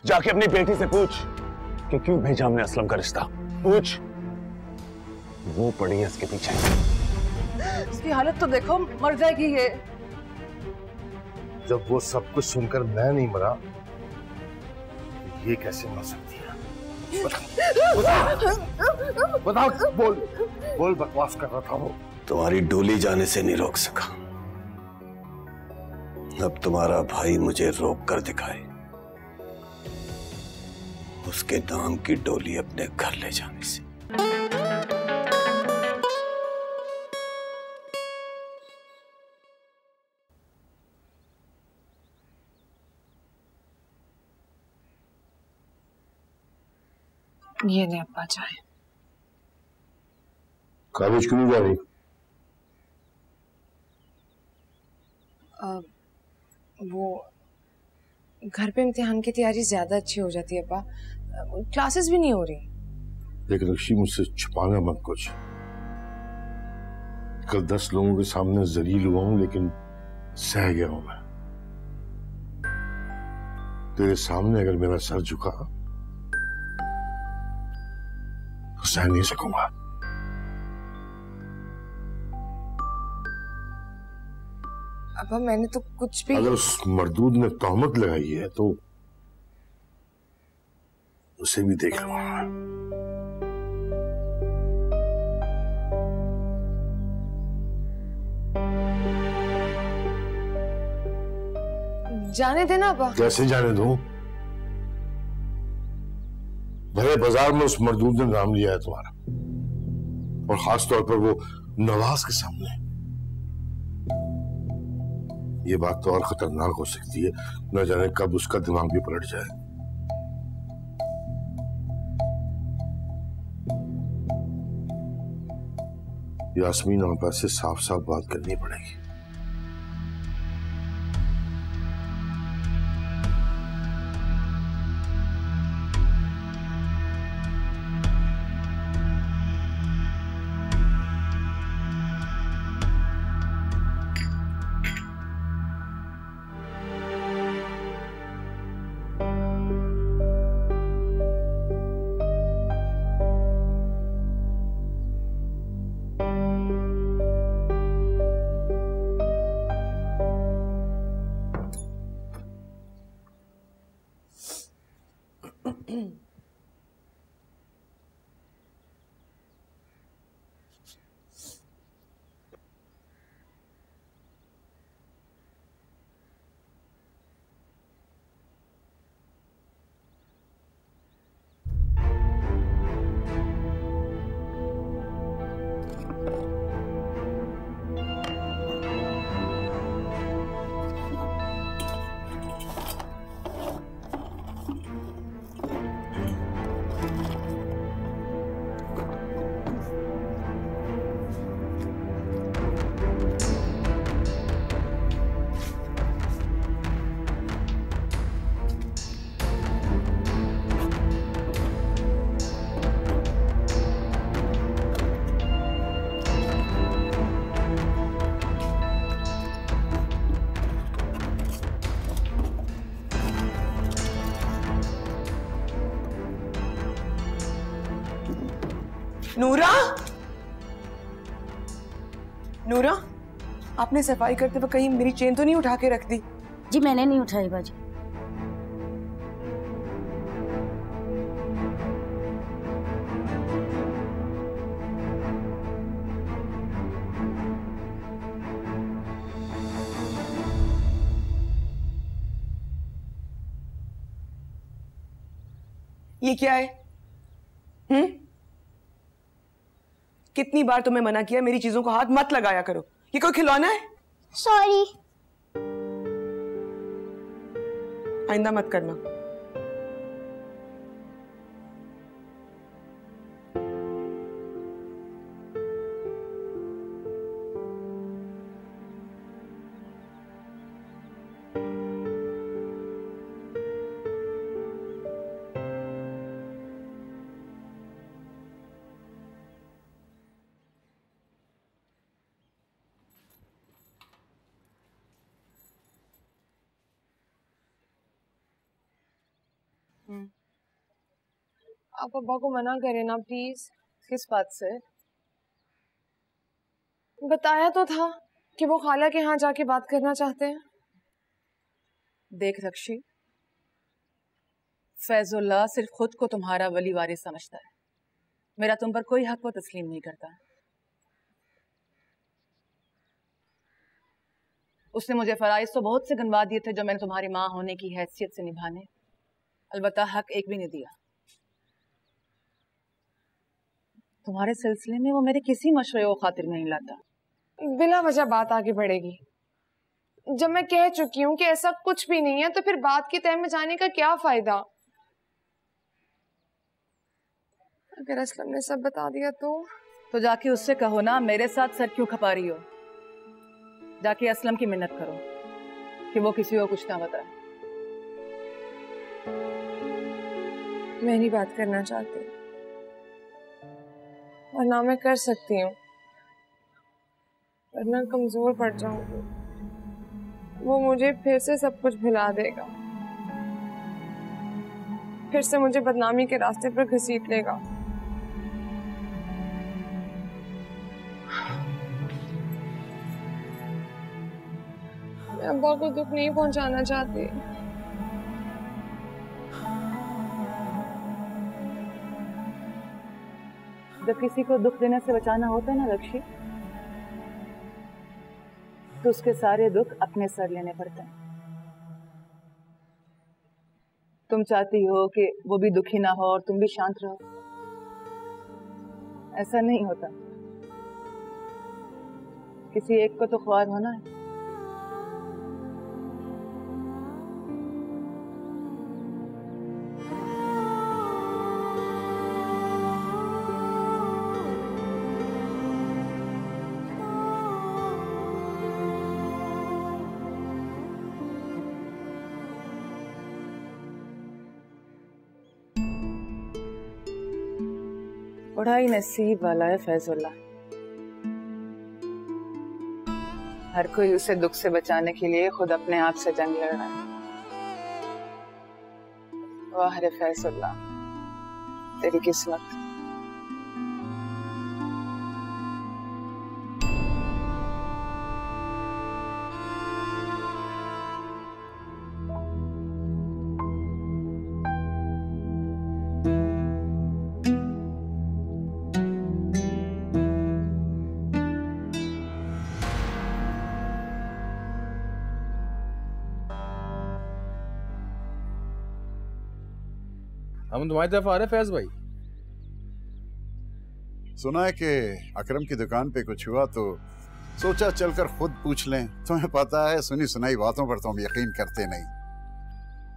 जाके अपनी बेटी से पूछ कि क्यों भेजा हमने असलम का रिश्ता। पूछ, वो पड़ी है इसके पीछे। इसकी हालत तो देखो, मर जाएगी ये। जब वो सब कुछ सुनकर मैं नहीं मरा, ये कैसे मर सकती है? बताओ, बोल बोल, बकवास कर रहा था वो। तुम्हारी डोली जाने से नहीं रोक सका, अब तुम्हारा भाई मुझे रोक कर दिखाए उसके नाम की डोली अपने घर ले जाने से। ये नहीं अब्बा चाहे। कॉलेज क्यों नहीं जा रही? वो घर पे इम्तिहान की तैयारी ज्यादा अच्छी हो जाती है अब्बा, क्लासेस भी नहीं हो रही। लेकिन ऋषि, मुझसे छुपाना मत कुछ। कल 10 लोगों के सामने जलील हुआ हूं, लेकिन सह गया हूं मैं। तेरे सामने अगर मेरा सर झुका तो सह नहीं सकूंगा। अब्बा मैंने तो कुछ भी। अगर उस मर्दूद ने तोहमत लगाई है तो उसे भी देख लूंगा। जाने देना अब्बा। कैसे जाने दूं? भरे बाजार में उस मर्दूद ने नाम लिया है तुम्हारा, और खास तौर पर वो नवाज के सामने। ये बात तो और खतरनाक हो सकती है, न जाने कब उसका दिमाग भी पलट जाए। यास्मीन आपा से साफ साफ बात करनी पड़ेगी। नूरा, नूरा, आपने सफाई करते वक्त कहीं मेरी चेन तो नहीं उठा के रख दी? जी मैंने नहीं उठाई बाजी। ये क्या है? कितनी बार तुम्हें मना किया मेरी चीजों को हाथ मत लगाया करो। ये कोई खिलौना है? सॉरी। आइंदा मत करना। आप अब्बा को मना करें ना प्लीज। किस बात से? बताया तो था कि वो खाला के यहाँ जाके बात करना चाहते हैं। देख रक्षी, फैजुल्लाह सिर्फ खुद को तुम्हारा वली वारिस समझता है, मेरा तुम पर कोई हक वो तस्लीम नहीं करता। उसने मुझे फराइज तो बहुत से गिनवा दिए थे जो मैंने तुम्हारी माँ होने की हैसियत से निभाने, अलबत्ता हक एक भी नहीं दिया। तुम्हारे सिलसिले में वो मेरे किसी मशवरे को खातिर नहीं लाता। बिला वजह बात आगे बढ़ेगी। जब मैं कह चुकी हूँ कि ऐसा कुछ भी नहीं है तो फिर बात की तह में जाने का क्या फायदा। अगर असलम ने सब बता दिया तो जाके उससे कहो ना, मेरे साथ सर क्यों खपा रही हो। जाके असलम की मिन्नत करो कि वो किसी को कुछ ना बताए। मैं नहीं बात करना चाहती और ना मैं कर सकती हूँ, वरना कमजोर पड़ जाऊंगी। वो मुझे फिर से सब कुछ भुला देगा, फिर से मुझे बदनामी के रास्ते पर घसीट लेगा। मैं अब्बा को दुख नहीं पहुंचाना चाहती। जब किसी को दुख देने से बचाना होता है ना लक्ष्य, तो उसके सारे दुख अपने सर लेने पड़ते हैं। तुम चाहती हो कि वो भी दुखी ना हो और तुम भी शांत रहो, ऐसा नहीं होता। किसी एक को तो ख्वार होना है। बड़ा ही नसीब वाला है फैजुल्लाह। हर कोई उसे दुख से बचाने के लिए खुद अपने आप से जंग लड़ रहा है। वाह रे फैजुल्लाह, तेरी किस्मत। हम तुम्हारी तरफ आ रहे फैज भाई। सुना है कि अकरम की दुकान पे कुछ हुआ तो सोचा चलकर खुद पूछ लें। तुम्हें पता है सुनी सुनाई बातों पर तुम यकीन करते नहीं।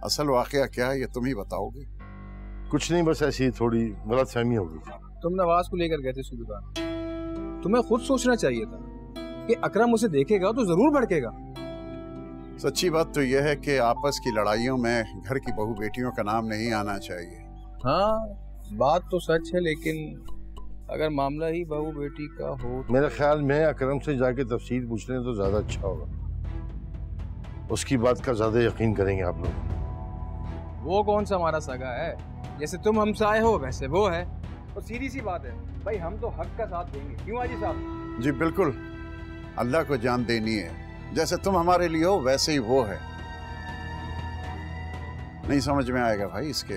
असल वाकया क्या है ये तुम ही बताओगे। कुछ नहीं, बस ऐसी थोड़ी गलतफहमी हो गई। तुम नवाज को लेकर गए थे उसकी दुकान। तुम्हें खुद सोचना चाहिए था कि अकरम उसे देखेगा तो जरूर भड़केगा। सच्ची बात तो यह है कि आपस की लड़ाइयों में घर की बहू बेटियों का नाम नहीं आना चाहिए। हाँ बात तो सच है, लेकिन अगर मामला ही बहू बेटी का हो, मेरे ख्याल में अकरम से जाके तफसील पूछ लें तो ज्यादा अच्छा होगा। उसकी बात का ज्यादा यकीन करेंगे आप लोग। वो कौन सा हमारा सगा है? जैसे तुम हमसाए हो वैसे वो है। और सीधी सी बात है भाई, हम तो हक का साथ देंगे। क्यों हाजी साहब? जी बिल्कुल, अल्लाह को जान देनी है। जैसे तुम हमारे लिए हो वैसे ही वो है। नहीं समझ में आएगा भाई इसके।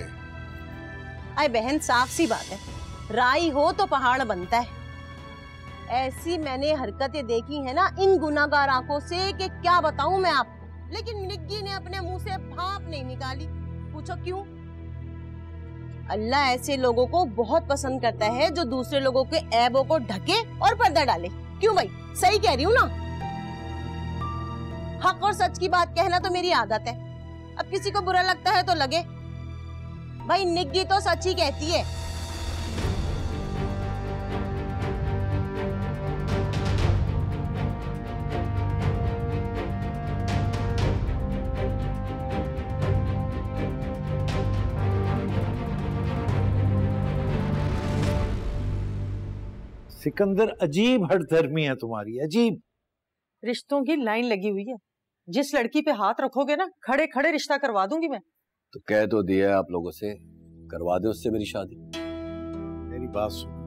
अरे बहन, साफ सी बात है, राई हो तो पहाड़ बनता है। ऐसी मैंने हरकतें देखी है ना इन गुनाहगार आंखों से कि क्या बताऊं मैं आपको। लेकिन निग्गी ने अपने मुंह से भाप नहीं निकाली। पूछो क्यों? अल्लाह ऐसे लोगों को बहुत पसंद करता है जो दूसरे लोगों के ऐबों को ढके और पर्दा डाले। क्यों भाई, सही कह रही हूँ ना? हक और सच की बात कहना तो मेरी आदत है। अब किसी को बुरा लगता है तो लगे, भाई निग्गी तो सच ही कहती है। सिकंदर, अजीब हठधर्मी है तुम्हारी, अजीब। रिश्तों की लाइन लगी हुई है। जिस लड़की पे हाथ रखोगे ना, खड़े खड़े रिश्ता करवा दूंगी मैं। तो कह तो दिया है आप लोगों से, करवा दे उससे मेरी शादी। मेरी बात सुनो,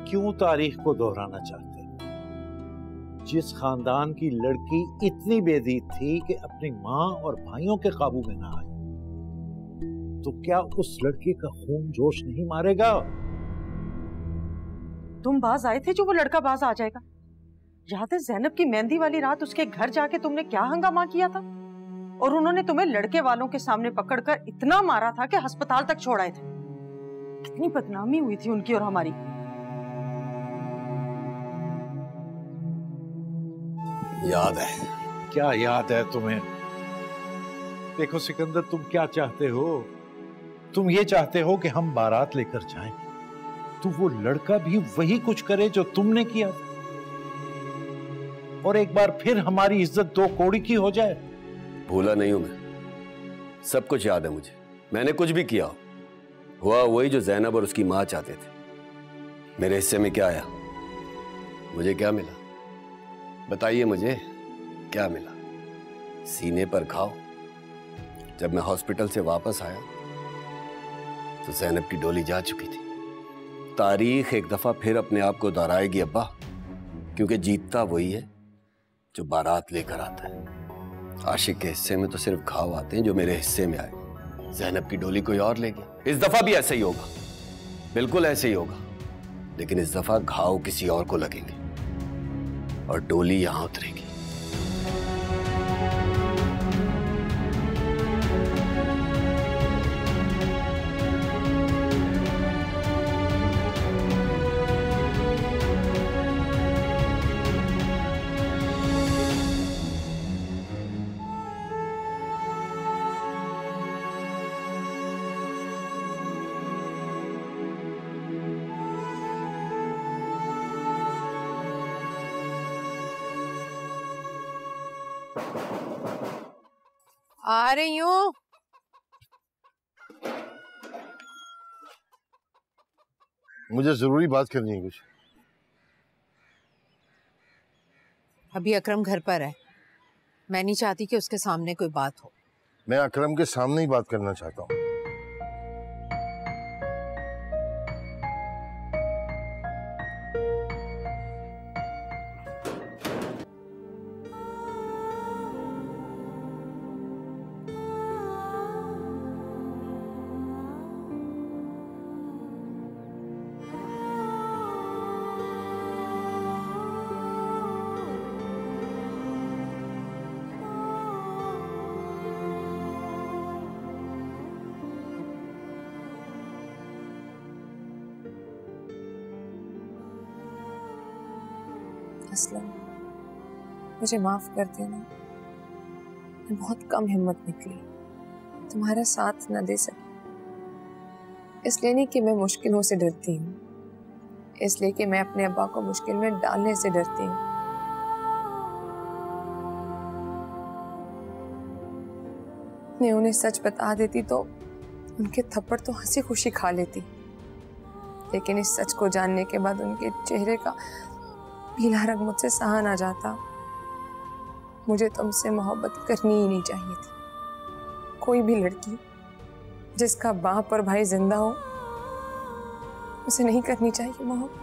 क्यों तारीख को दोहराना चाहते हो? जिस खानदान की लड़की इतनी बेदीद थी कि अपनी मां और भाइयों के काबू में ना आई, तो क्या उस लड़की का खून जोश नहीं मारेगा? तुम बाज आए थे जो वो लड़का बाज आ जाएगा। याद है जैनब की मेहंदी वाली रात उसके घर जाके तुमने क्या हंगामा किया था, और उन्होंने तुम्हें लड़के वालों के सामने पकड़कर इतना मारा था कि अस्पताल तक छोड़ आए थे। कितनी बदनामी हुई थी उनकी और हमारी। याद है। क्या याद है तुम्हें? देखो सिकंदर, तुम क्या चाहते हो? तुम ये चाहते हो कि हम बारात लेकर जाएं, तो वो लड़का भी वही कुछ करे जो तुमने किया, और एक बार फिर हमारी इज्जत दो कौड़ी की हो जाए। भूला नहीं हूं मैं, सब कुछ याद है मुझे। मैंने कुछ भी किया हुआ वही जो जैनब और उसकी मां चाहते थे। मेरे हिस्से में क्या आया? मुझे क्या मिला? बताइए मुझे क्या मिला? सीने पर घाव। जब मैं हॉस्पिटल से वापस आया तो जैनब की डोली जा चुकी थी। तारीख एक दफा फिर अपने आप को दोहराएगी अब्बा, क्योंकि जीतता वही है जो बारात लेकर आता है। आशिक के हिस्से में तो सिर्फ घाव आते हैं जो मेरे हिस्से में आए। जैनब की डोली कोई और ले गया। इस दफा भी ऐसे ही होगा, बिल्कुल ऐसे ही होगा, लेकिन इस दफा घाव किसी और को लगेंगे और डोली यहां उतरेगी। आ रही हूँ। मुझे जरूरी बात करनी है कुछ। अभी अकरम घर पर है, मैं नहीं चाहती कि उसके सामने कोई बात हो। मैं अकरम के सामने ही बात करना चाहता हूँ। असलम, मुझे माफ कर देना, मैं बहुत कम हिम्मत निकली, तुम्हारा साथ न दे सकी। इसलिए नहीं कि मैं मुश्किलों से डरती हूँ, इसलिए कि मैं अपने अब्बा को मुश्किल में डालने से डरती हूँ। मैं उन्हें सच बता देती तो उनके थप्पड़ तो हंसी खुशी खा लेती, लेकिन इस सच को जानने के बाद उनके चेहरे का पीला रंग मुझसे सहा ना जाता। मुझे तुमसे मोहब्बत करनी ही नहीं चाहिए थी। कोई भी लड़की जिसका बाप और भाई जिंदा हो, उसे नहीं करनी चाहिए मोहब्बत।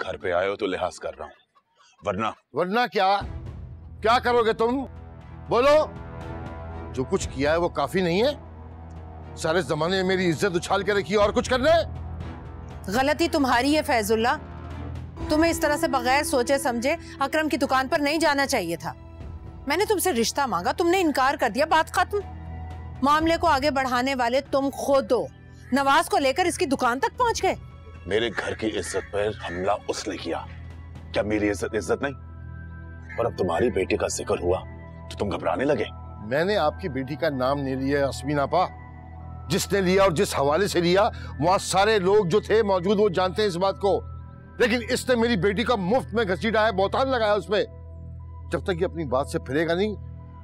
घर पे आए हो तो लिहाज कर रहा हूं, वरना क्या करोगे तुम? बोलो। जो कुछ किया है वो काफी नहीं है? सारे जमाने में मेरी इज्जत उछाल के रखी और कुछ करना है? गलती तुम्हारी है फैजुल्ला, तुम्हें इस तरह से बगैर सोचे समझे अकरम की दुकान पर नहीं जाना चाहिए था। मैंने तुमसे रिश्ता मांगा, तुमने इनकार कर दिया, बात खत्म। मामले को आगे बढ़ाने वाले तुम खुद हो, नवाज को लेकर इसकी दुकान तक पहुंच गए। मेरे घर की इज्जत पर हमला उसने किया, क्या मेरी इज्जत नहीं? और अब तुम्हारी बेटी का जिक्र हुआ तो तुम घबराने लगे। मैंने आपकी बेटी का नाम नहीं लिया अस्मीन आपा। जिसने लिया और जिस हवाले से लिया, वहां सारे लोग जो थे मौजूद वो जानते हैं इस बात को। लेकिन इसने मेरी बेटी का मुफ्त में घसीटा है, बौतान लगाया उसमें। जब तक ये अपनी बात से फिरेगा नहीं,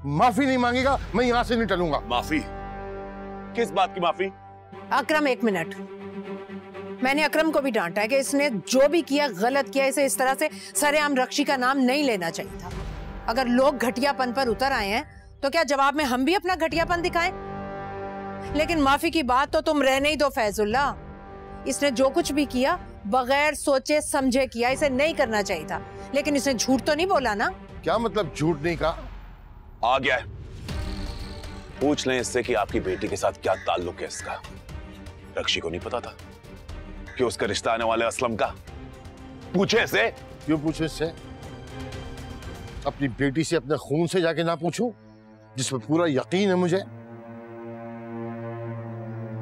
माफी नहीं मांगेगा, मैं यहां से नहीं टलूंगा। माफी? किस बात की माफी? अकरम, एक मिनट। मैंने अकरम को भी डांटा है कि इसने जो भी किया गलत किया। इसे इस तरह से सरेआम रक्षी का नाम नहीं लेना चाहिए था। अगर लोग घटियापन पर उतर आए हैं तो क्या जवाब में हम भी अपना घटियापन दिखाएं? लेकिन माफी की बात तो तुम रहने ही दो फैजुल्ला। इसने जो कुछ भी किया बगैर सोचे समझे किया। इसे नहीं करना चाहिए था, लेकिन इसने झूठ तो नहीं बोला ना? क्या मतलब झूठ नहीं कहा? आ गया है, पूछ लें इससे कि आपकी बेटी के साथ क्या ताल्लुक है इसका। रक्षी को नहीं पता था कि उसका रिश्ता आने वाले असलम का? पूछे इसे। क्यों पूछे इससे? अपनी बेटी से अपने खून से जाके ना पूछूं, जिसमें पूरा यकीन है मुझे?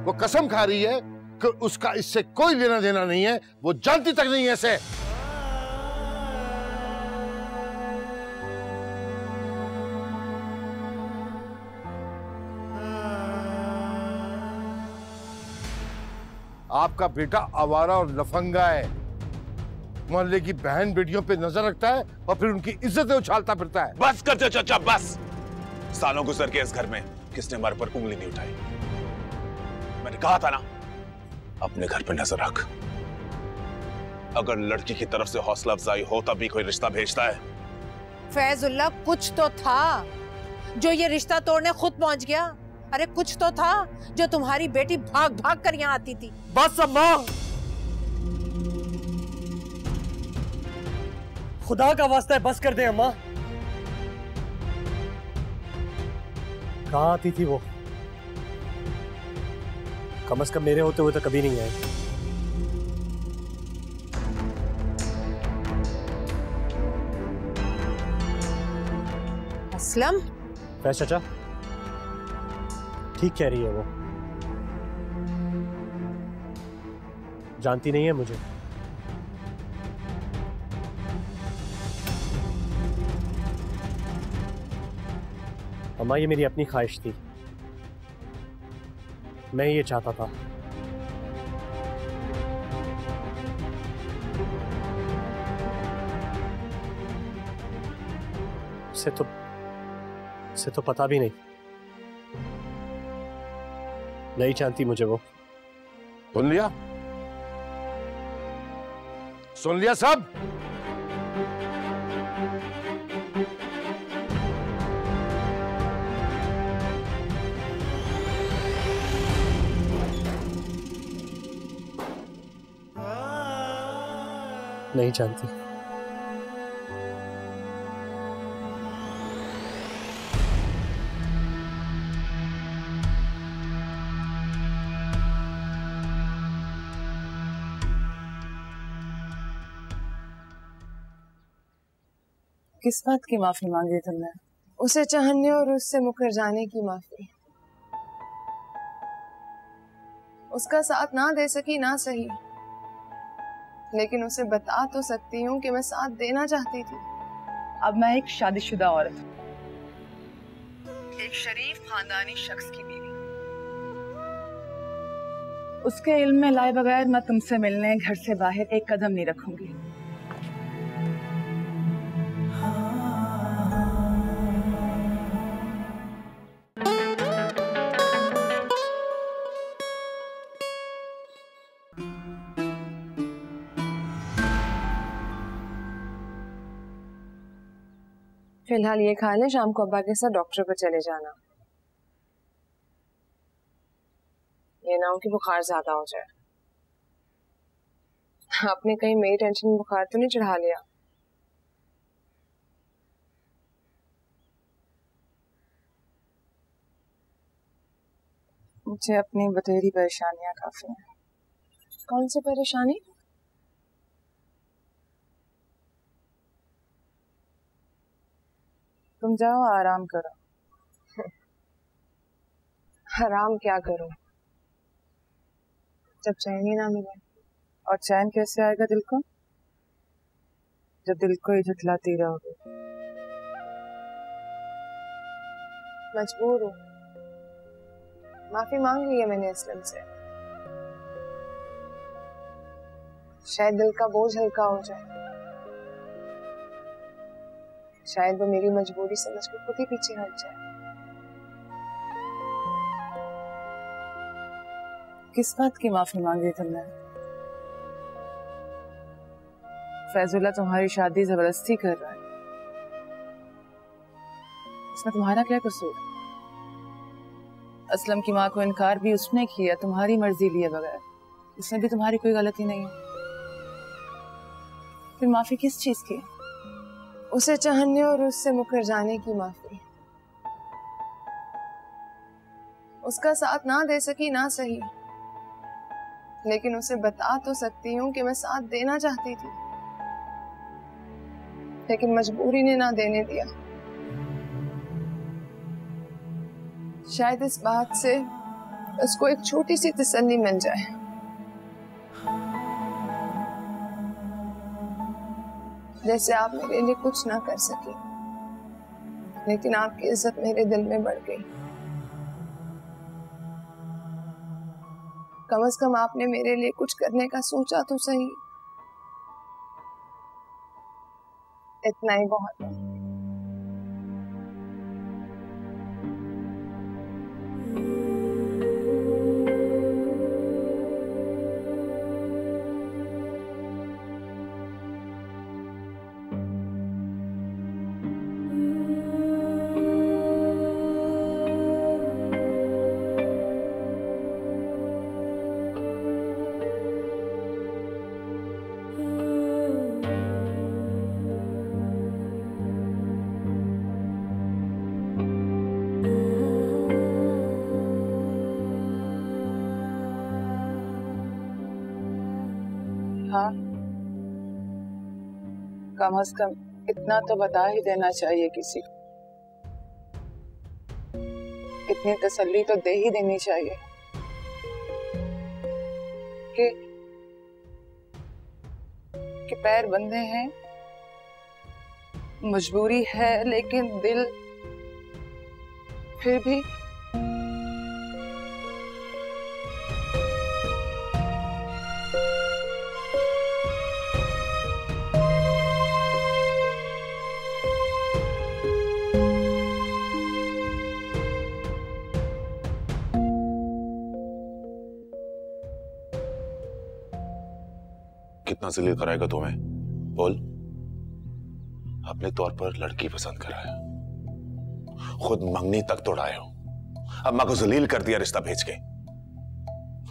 वो कसम खा रही है कि उसका इससे कोई लेना देना नहीं है। वो जानती तक नहीं है इसे। आपका बेटा आवारा और लफंगा है। मोहल्ले की बहन बेटियों पे नजर रखता है और फिर उनकी इज्जतें उछालता फिरता है। बस कर चाचा, बस। सालों गुजर के इस घर में किसने हमारे पर उंगली नहीं उठाई। मैंने कहा था ना, अपने घर पे नजर रख। अगर लड़की की तरफ से हौसला अफजाई हो तभी कोई रिश्ता भेजता है। फैजुल्ला, कुछ तो था जो ये रिश्ता तोड़ने खुद पहुंच गया। अरे कुछ तो था जो तुम्हारी बेटी भाग भाग कर यहाँ आती थी। बस अम्मा, खुदा का वास्ता है बस कर दे अम्मा। कहाँ आती थी वो? कम से कम मेरे होते हुए तो कभी नहीं आए। असलम? फैज चाचा ठीक कह रही है वो। जानती नहीं है मुझे। अम्मा, ये मेरी अपनी ख्वाहिश थी। मैं ये चाहता था। उसे तो पता भी नहीं जानती मुझे वो। सुन लिया? सुन लिया सब? नहीं जानती। किस बात की माफी मांगी तुमने? उसे चाहने और उससे मुकर जाने की माफी। उसका साथ ना दे सकी ना सही, लेकिन उसे बता तो सकती हूँ कि मैं साथ देना चाहती थी। अब मैं एक शादीशुदा औरत हूँ, एक शरीफ खानदानी शख्स की बीवी। उसके इल्म में लाए बगैर मैं तुमसे मिलने घर से बाहर एक कदम नहीं रखूंगी। फिलहाल ये खा ले, शाम को अब्बा के साथ डॉक्टर पर चले जाना। ये ना हो कि बुखार ज्यादा हो जाए। आपने कहीं मेरी टेंशन में बुखार तो नहीं चढ़ा लिया? मुझे अपनी बतेरी परेशानियां काफी हैं। कौन सी परेशानी? तुम जाओ आराम करो। आराम क्या करूं जब चैन ही ना मिले? और चैन कैसे आएगा दिल को जब दिल को ही झुठलाती रहोगे? मजबूर हूं। माफी मांग ली है मैंने असलम से। शायद दिल का बोझ हल्का हो जाए। शायद वो मेरी मजबूरी समझ कर खुद ही पीछे हट जाए। किस बात की माफी मांगी तुमने? फैजुल्ला तुम्हारी शादी जबरदस्ती कर रहा है, इसमें तुम्हारा क्या कसूर? असलम की माँ को इनकार भी उसने किया तुम्हारी मर्जी लिए बगैर, इसमें भी तुम्हारी कोई गलती नहीं है। फिर माफी किस चीज की? उसे चाहने और उससे मुकर जाने की माफी। उसका साथ ना दे सकी ना सही, लेकिन उसे बता तो सकती हूँ कि मैं साथ देना चाहती थी, लेकिन मजबूरी ने ना देने दिया। शायद इस बात से उसको एक छोटी सी तसल्ली मिल जाए। जैसे आप मेरे लिए कुछ ना कर सके, लेकिन आपकी इज्जत मेरे दिल में बढ़ गई। कम से कम आपने मेरे लिए कुछ करने का सोचा तो सही। इतना ही बहुत है। हाँ, कम से कम इतना तो बता ही देना चाहिए किसी को। इतनी तसल्ली तो दे ही देनी चाहिए कि पैर बंधे हैं, मजबूरी है, लेकिन दिल फिर भी कितना जलील कराएगा तुम्हें? बोल। अपने तौर पर लड़की पसंद करा है, खुद मंगनी तक तोड़ाए हो, अम्मा को जलील कर दिया रिश्ता भेज के,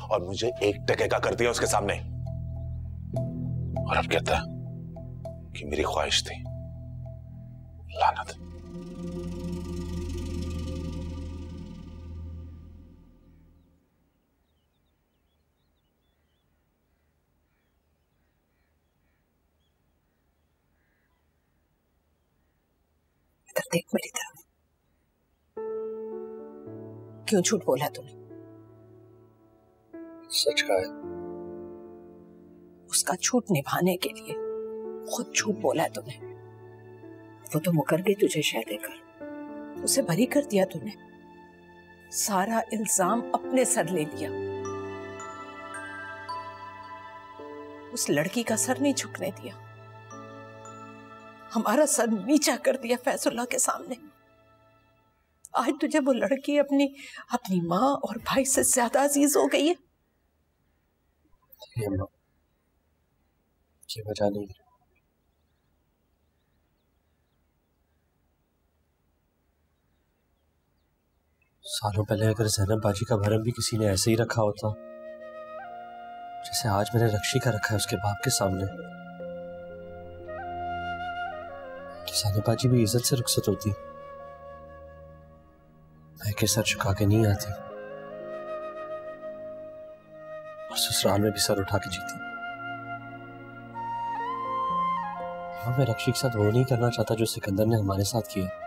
और मुझे एक टके का कर दिया उसके सामने। और अब कहता है कि मेरी ख्वाहिश थी। लानत। इधर देख मेरी तरफ। क्यों झूठ बोला तूने? सच कहा है। उसका झूठ निभाने के लिए खुद झूठ बोला है तूने। वो तो मुकर गई तुझे शह देकर, उसे बरी कर दिया तूने, सारा इल्जाम अपने सर ले लिया। उस लड़की का सर नहीं झुकने दिया, हमारा सर नीचा कर दिया फैजुल्ला के सामने। आज तुझे वो लड़की अपनी माँ और भाई से ज्यादा अजीज हो गई है। ये वजह नहीं। सालों पहले अगर ज़ैनब बाजी का भरम भी किसी ने ऐसे ही रखा होता जैसे आज मैंने रक्षी का रखा है उसके बाप के सामने, तो ज़ैनब बाजी भी इज्जत से रुखसत होती, मैं के सर झुका के नहीं आती और ससुराल में भी सर उठा के जीती। हाँ, मैं रक्षी के साथ वो नहीं करना चाहता जो सिकंदर ने हमारे साथ किया।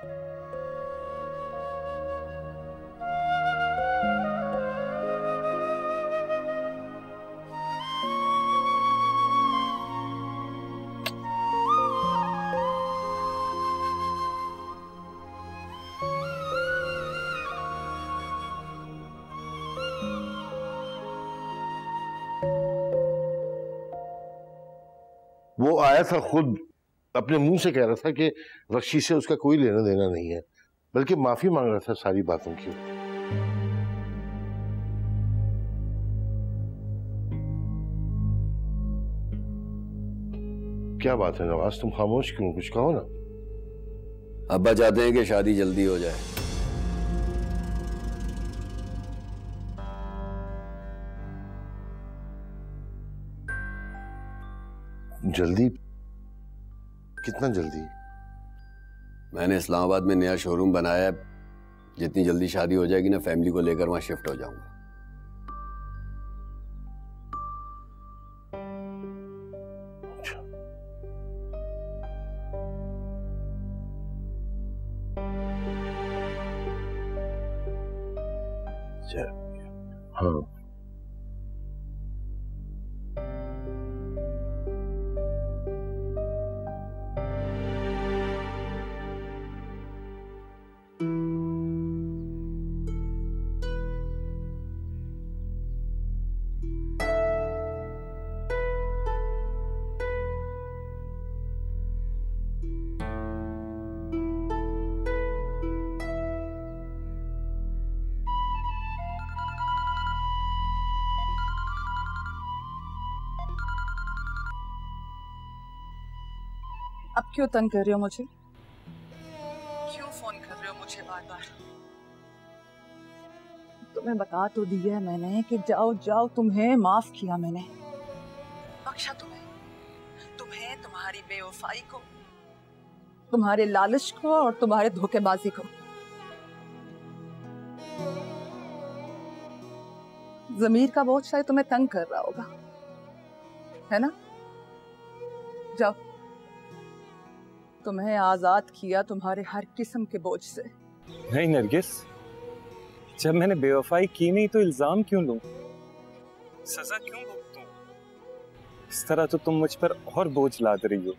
वो आया था खुद अपने मुंह से कह रहा था कि रक्षी से उसका कोई लेना देना नहीं है, बल्कि माफी मांग रहा था सारी बातों की। क्या बात है नवाज, तुम खामोश क्यों? कुछ कहो ना। अब्बा चाहते हैं कि शादी जल्दी हो जाए। जल्दी? कितना जल्दी? मैंने इस्लामाबाद में नया शोरूम बनाया है, जितनी जल्दी शादी हो जाएगी ना फैमिली को लेकर वहां शिफ्ट हो जाऊंगा। हाँ, अब क्यों तंग कर रहे हो मुझे? क्यों फोन कर रहे हो मुझे बार बार? तुम्हें बता तो दिया है मैंने कि जाओ जाओ, तुम्हें माफ किया मैंने, बख्शा तुम्हें, तुम्हें तुम्हारी बेवफाई को, तुम्हारे लालच को और तुम्हारे धोखेबाजी को। जमीर का बोझ शायद तुम्हें तंग कर रहा होगा, है ना? जाओ, तुम्हें आजाद किया तुम्हारे हर किस्म के बोझ से। नहीं नरगिस, जब मैंने बेवफाई की नहीं तो इल्जाम क्यों लूं? सजा क्यों भुगतूं? इस तरह तो तुम मुझ पर और बोझ लाद रही हो।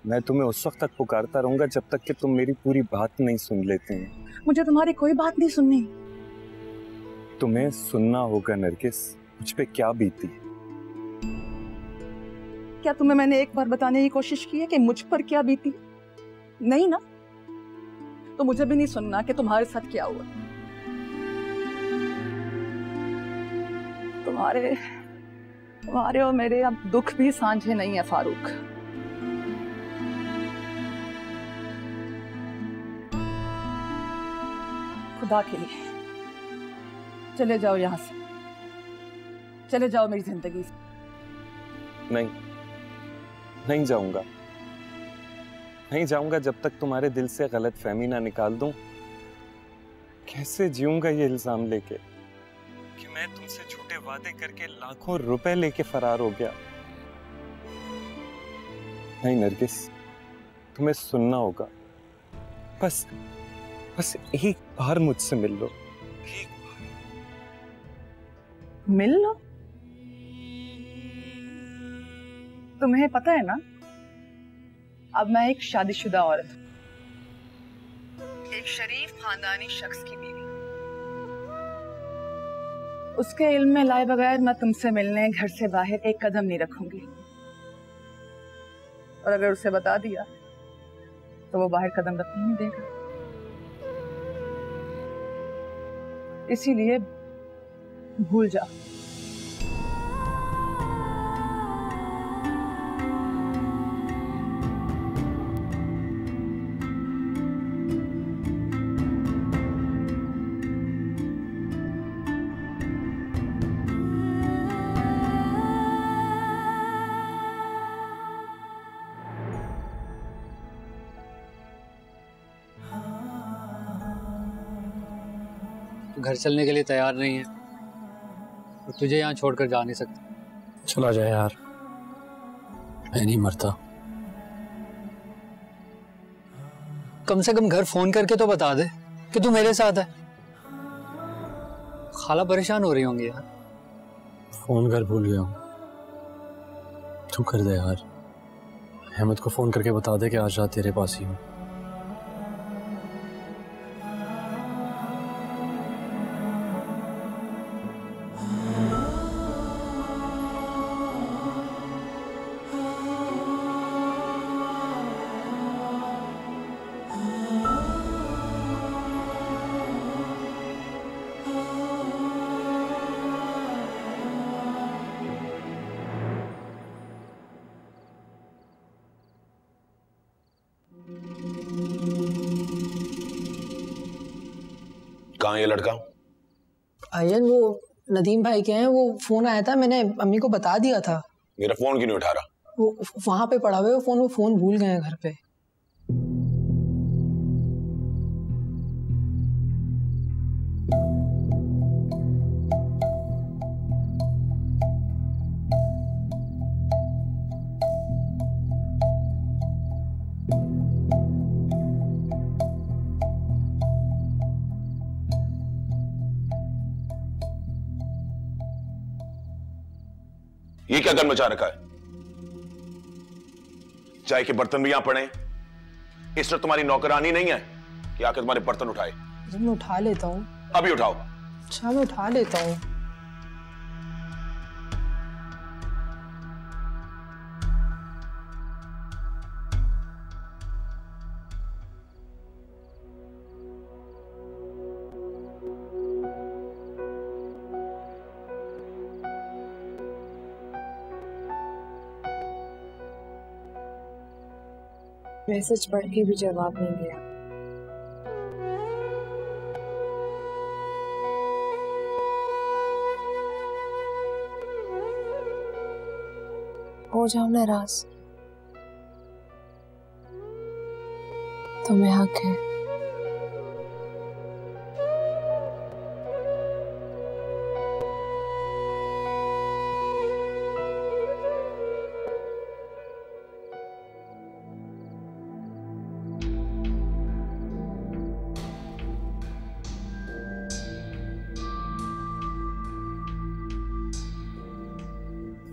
मैं तुम्हें उस वक्त तक पुकारता रहूंगा जब तक कि तुम मेरी पूरी बात नहीं सुन लेते हैं। मुझे तुम्हारी कोई बात नहीं सुननी। तुम्हें सुनना होगा नरगिस, मुझ पे क्या बीती। क्या तुम्हें मैंने एक बार बताने की कोशिश की है कि मुझ पर क्या बीती? नहीं ना? तो मुझे भी नहीं सुनना कि तुम्हारे साथ क्या हुआ। तुम्हारे और मेरे अब दुख भी सांझे नहीं है फारूक। खुदा के लिए चले जाओ यहां से, चले जाओ मेरी जिंदगी से। नहीं जाऊंगा, नहीं जाऊंगा जब तक तुम्हारे दिल से गलत फहमी ना निकाल दूं। कैसे जीऊंगा ये इल्जाम लेके कि मैं तुमसे झूठे वादे करके लाखों रुपए लेके फरार हो गया। नहीं नरगिस, तुम्हें सुनना होगा। बस एक बार मुझसे मिल लो, एक बार मिल लो। तुम्हें पता है ना, अब मैं एक शादीशुदा औरत हूं, एक शरीफ खानदानी शख्स की बीवी। उसके इल्म में लाए बगैर मैं तुमसे मिलने घर से बाहर एक कदम नहीं रखूंगी, और अगर उसे बता दिया तो वो बाहर कदम रखने नहीं देगा। इसीलिए भूल जाओ। घर चलने के लिए तैयार नहीं है तो तुझे यहाँ छोड़कर जा नहीं सकता। चला जाए यार, मैं नहीं मरता। कम से कम घर फोन करके तो बता दे कि तू मेरे साथ है। खाला परेशान हो रही होंगी यार। फोन कर भूल गया हूँ, तू कर दे यार। अहमद को फोन करके बता दे कि आज रात तेरे पास ही हूँ। कहाँ है ये लड़का? आयन वो नदीम भाई के हैं, वो फोन आया था, मैंने अम्मी को बता दिया था। मेरा फोन क्यों नहीं उठा रहा? वो वहां पे पड़ा हुआ है वो फोन भूल गए हैं घर पे। ये क्या गन मचा रखा है? चाय के बर्तन भी यहां पड़े हैं। इस तरह तुम्हारी नौकरानी नहीं है कि आकर तुम्हारे बर्तन उठाए। मैं उठा लेता हूँ। अभी उठाओ। अच्छा मैं उठा लेता हूँ। मैसेज पढ़ के भी जवाब नहीं दिया। हो जाओ नाराज, तुम्हें हक है।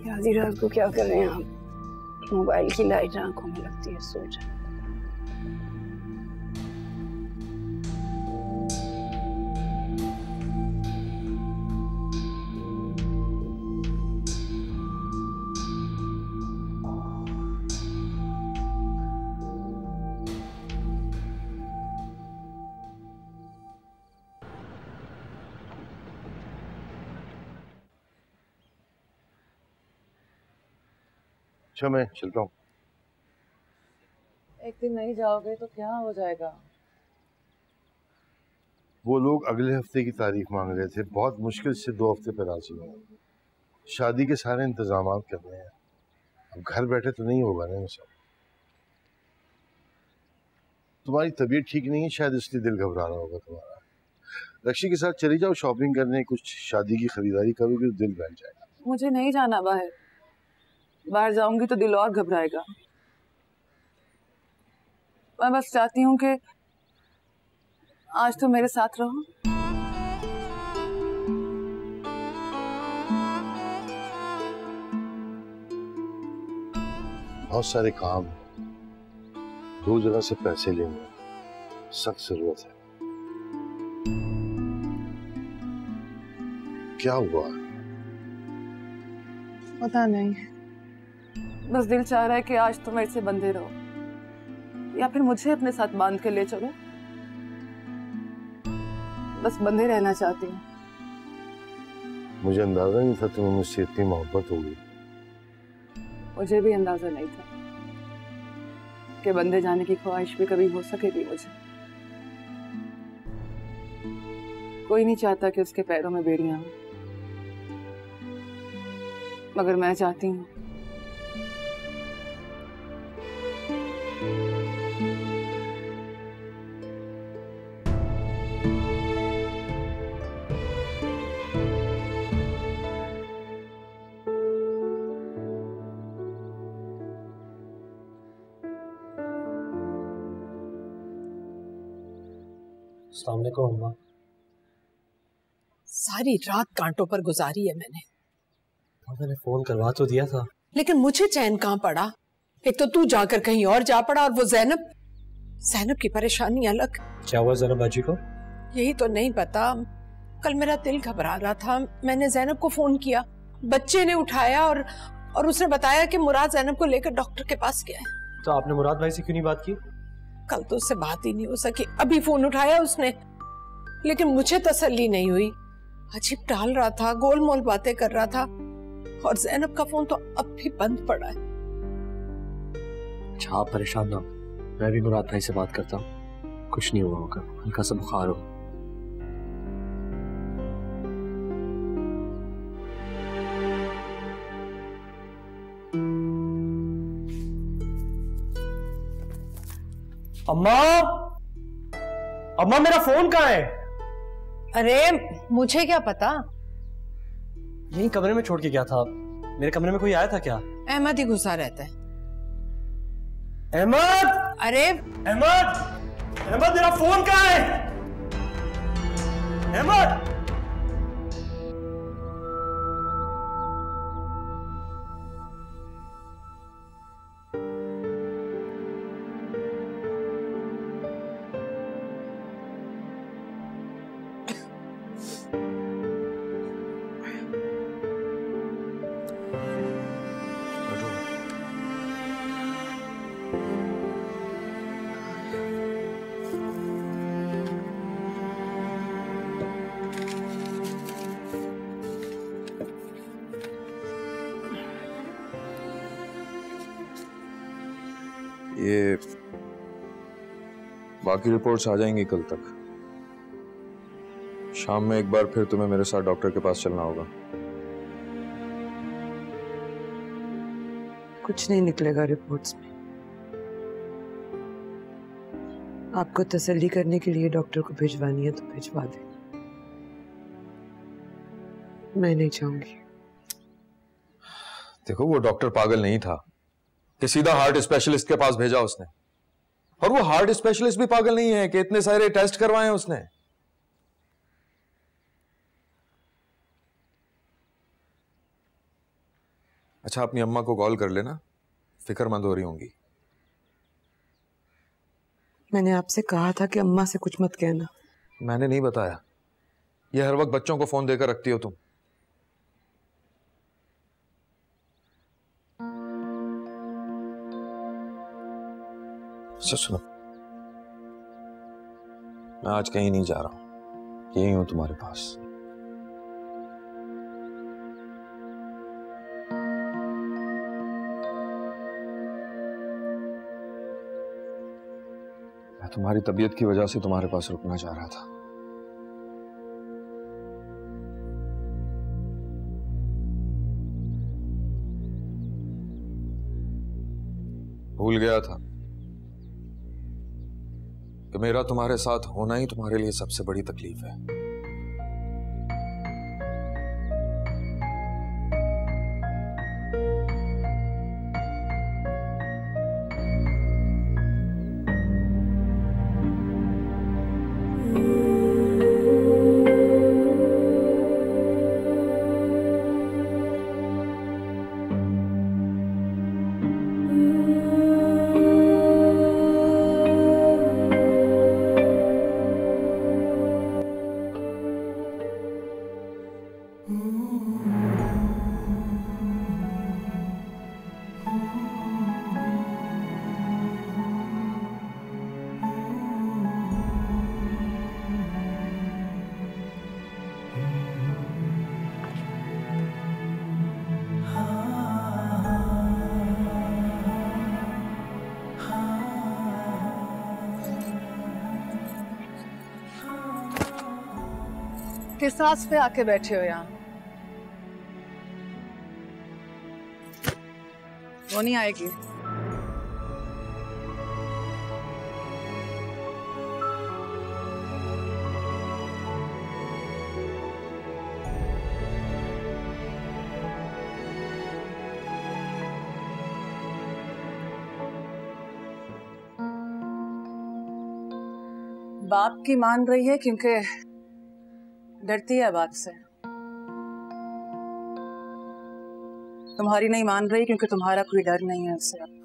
आधी रात को क्या कर रहे हैं आप? मोबाइल की लाइट आंखों में लगती है, सो जाए। अच्छा मैं चलता हूँ। एक दिन नहीं जाओगे तो क्या हो जाएगा? वो लोग अगले हफ्ते की तारीख मांग रहे थे, बहुत मुश्किल से 2 हफ्ते पर राजी हुए। शादी के सारे इंतजाम करने हैं, अब घर बैठे तो नहीं होगा ना सब। तुम्हारी तबीयत ठीक नहीं है शायद, इसलिए दिल घबरा रहा होगा तुम्हारा। लक्ष्मी के साथ चली जाओ शॉपिंग करने, कुछ शादी की खरीदारी करोगे तो दिल बैठ जाएगा। मुझे नहीं जाना बाहर, बाहर जाऊंगी तो दिल और घबराएगा। मैं बस चाहती हूँ कि आज तो मेरे साथ रहो। बहुत सारे काम, 2 जगह से पैसे लेंगे, सख्त जरूरत है। क्या हुआ? पता नहीं, बस दिल चाह रहा है कि आज तुम मेरे से बंधे रहो, या फिर मुझे अपने साथ बांध के ले चलो। बस बंधे रहना चाहती हूँ। मुझे अंदाजा नहीं था तुम्हें मुझसे इतनी मोहब्बत होगी। मुझे भी अंदाजा नहीं था कि बंधे जाने की ख्वाहिश भी कभी हो सकेगी मुझे। कोई नहीं चाहता कि उसके पैरों में बेड़ियां हों, मगर मैं चाहती हूँ। अस्सलाम वालेकुम अम्मा। सारी रात कांटों पर गुजारी है मैंने। मैंने फोन करवा तो दिया था, लेकिन मुझे चैन कहाँ पड़ा। एक तो तू जाकर कहीं और जा पड़ा, और वो जैनब की परेशानी अलग। क्या हुआ जैनब बाजी को? यही तो नहीं पता। कल मेरा दिल घबरा रहा था, मैंने जैनब को फोन किया, बच्चे ने उठाया और उसने बताया कि मुराद जैनब को लेकर डॉक्टर के पास गया है। तो आपने मुराद भाई से क्यों नहीं बात की? कल तो उससे बात ही नहीं हो सकी। अभी फोन उठाया उसने, लेकिन मुझे तसल्ली नहीं हुई। अजीब टाल रहा था, गोलमोल बातें कर रहा था, और जैनब का फोन तो अब भी बंद पड़ा है। अच्छा आप परेशान ना, मैं भी मुराद भाई से बात करता हूँ। कुछ नहीं हुआ होगा, हल्का सा बुखार हो। अम्मा, अम्मा मेरा फोन कहाँ है? अरे मुझे क्या पता, यही कमरे में छोड़ के गया था। मेरे कमरे में कोई आया था क्या? अहमद ही घुसा रहता है। अहमद! अरे अहमद! अहमद मेरा फोन कहाँ है? अहमद! ये बाकी रिपोर्ट्स आ जाएंगी कल तक। शाम में एक बार फिर तुम्हें मेरे साथ डॉक्टर के पास चलना होगा। कुछ नहीं निकलेगा रिपोर्ट्स में। आपको तसल्ली करने के लिए डॉक्टर को भिजवानी है तो भिजवा दे। मैं नहीं चाहूंगी। देखो, वो डॉक्टर पागल नहीं था कि सीधा हार्ट स्पेशलिस्ट के पास भेजा उसने, और वो हार्ट स्पेशलिस्ट भी पागल नहीं है कि इतने सारे टेस्ट करवाए उसने। अच्छा, अपनी अम्मा को कॉल कर लेना, फिक्रमंद हो रही होंगी। मैंने आपसे कहा था कि अम्मा से कुछ मत कहना। मैंने नहीं बताया। ये हर वक्त बच्चों को फोन देकर रखती हो तुम। सुनो, मैं आज कहीं नहीं जा रहा हूं, यही हूं तुम्हारे पास। मैं तुम्हारी तबीयत की वजह से तुम्हारे पास रुकना चाह रहा था। भूल गया था कि मेरा तुम्हारे साथ होना ही तुम्हारे लिए सबसे बड़ी तकलीफ है। किस सास पे आके बैठे हो यहाँ? वो नहीं आएगी। बाप की मान रही है क्योंकि डरती है बात से। तुम्हारी नहीं मान रही क्योंकि तुम्हारा कोई डर नहीं है उससे।